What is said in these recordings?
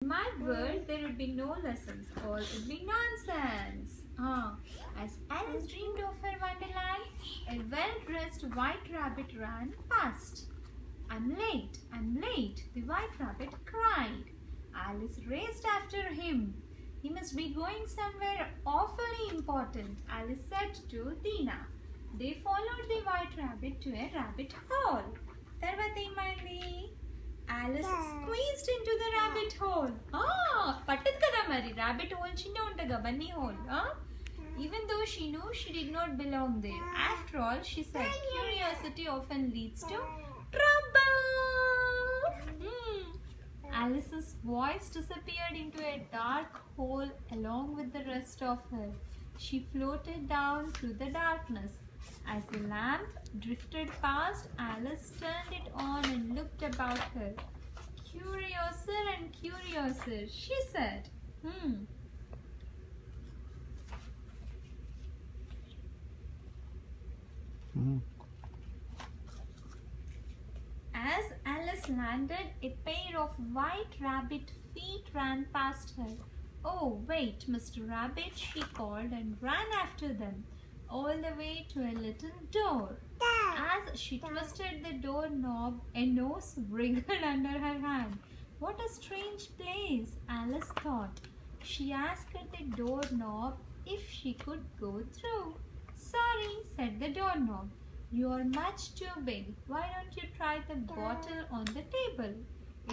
In my world, there would be no lessons. All would be nonsense. As Alice dreamed of her wonderland, a well-dressed white rabbit ran past. I'm late, the white rabbit cried. Alice raced after him. He must be going somewhere awfully important, Alice said to Tina. They followed the white rabbit to a rabbit hole. Tarvata ఏమైంది? Alice squeezed into the rabbit hole. పట్టదు కదా మరి rabbit hole చిన్న ఉంటుంది కదా bunny hole. Even though she knew she did not belong there. After all, she said, curiosity often leads to trouble. Alice's voice disappeared into a dark hole along with the rest of her. She floated down through the darkness. As the lamp drifted past, Alice turned it on and looked about her. Curiouser and curiouser, she said. As Alice landed, a pair of white rabbit feet ran past her. Oh, wait, Mr. Rabbit, she called and ran after them, all the way to a little door. As she twisted the doorknob, a nose wriggled under her hand. What a strange place, Alice thought. She asked the doorknob if she could go through. Sorry, said the doorknob. You are much too big. Why don't you try the bottle on the table?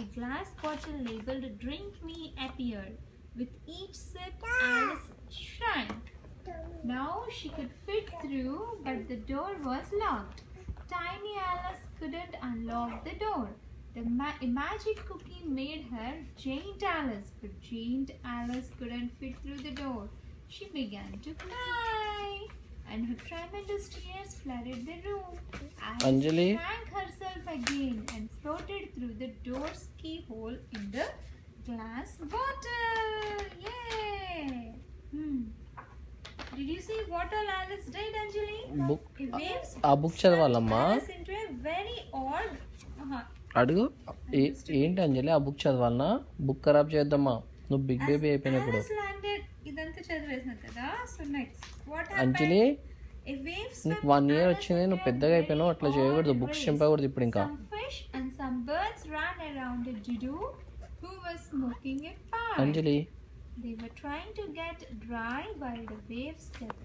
A glass bottle labeled "Drink Me" appeared. With each sip, Alice shrank. Now she could fit through, but the door was locked. Tiny Alice couldn't unlock the door. A magic cookie made her Giant Alice, but Giant Alice couldn't fit through the door. She began to cry, and her tremendous tears flooded the room. Alice drank herself again and floated through the door's keyhole in the glass bottle. Yay! Did you see what all Alice did, Anjali? book చదవాలమ్మా. Alice into a very odd. అడుగు ఏంటి అంజలి, ఆ book చదవాలనా? Book ఖరాబ్ చేద్దామా? నువ్వు big baby అయిపోయినప్పుడు. ఇదంతా చదివేసిన కదా. So next what అంజలి, నీకు 1 year వచ్చింది, నువ్వు పెద్దగా అయిపోయినావు, అట్లా చేయకూడదు. బుక్స్ చింపకూడదు ఇప్పుడు ఇంకా. అంజలి, they were trying to get dry while the waves kept.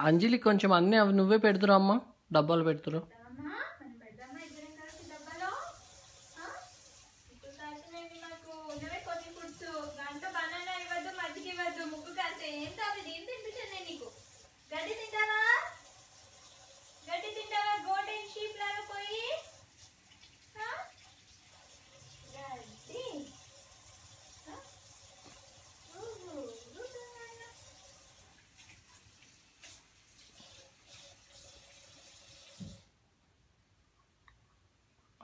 అంజలి, కొంచెం అన్నీ అవి నువ్వే పెడుతురా అమ్మా, డబ్బాలు పెడుతురు.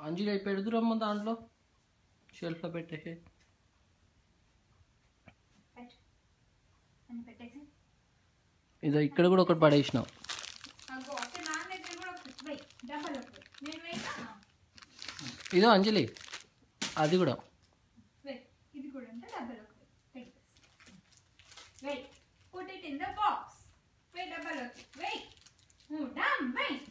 అంజలి అవి పెడుతురమ్మా, దాంట్లో షెల్ఫ్లో పెట్టేసి. ఇదో ఇక్కడ కూడా ఒకటి పడేసినావు. ఇదో అంజలి, అది కూడా. ఇది కూడా అంటే Wait. Put it in the box. Wait, double. Wait. Oh, damn. Wait.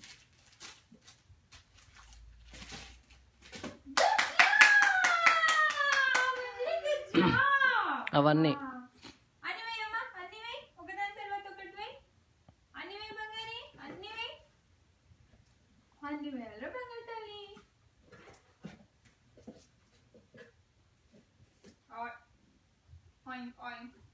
Good job. అవన్నీ అన్ని వేయమ్మా. అన్ని వేయి. ఒకదాని తర్వాత ఒకటి వేయి. అన్ని వేయి బంగారి. అన్ని వేయి. అన్ని వేయాలి బంగారు తల్లి. Oink, oink.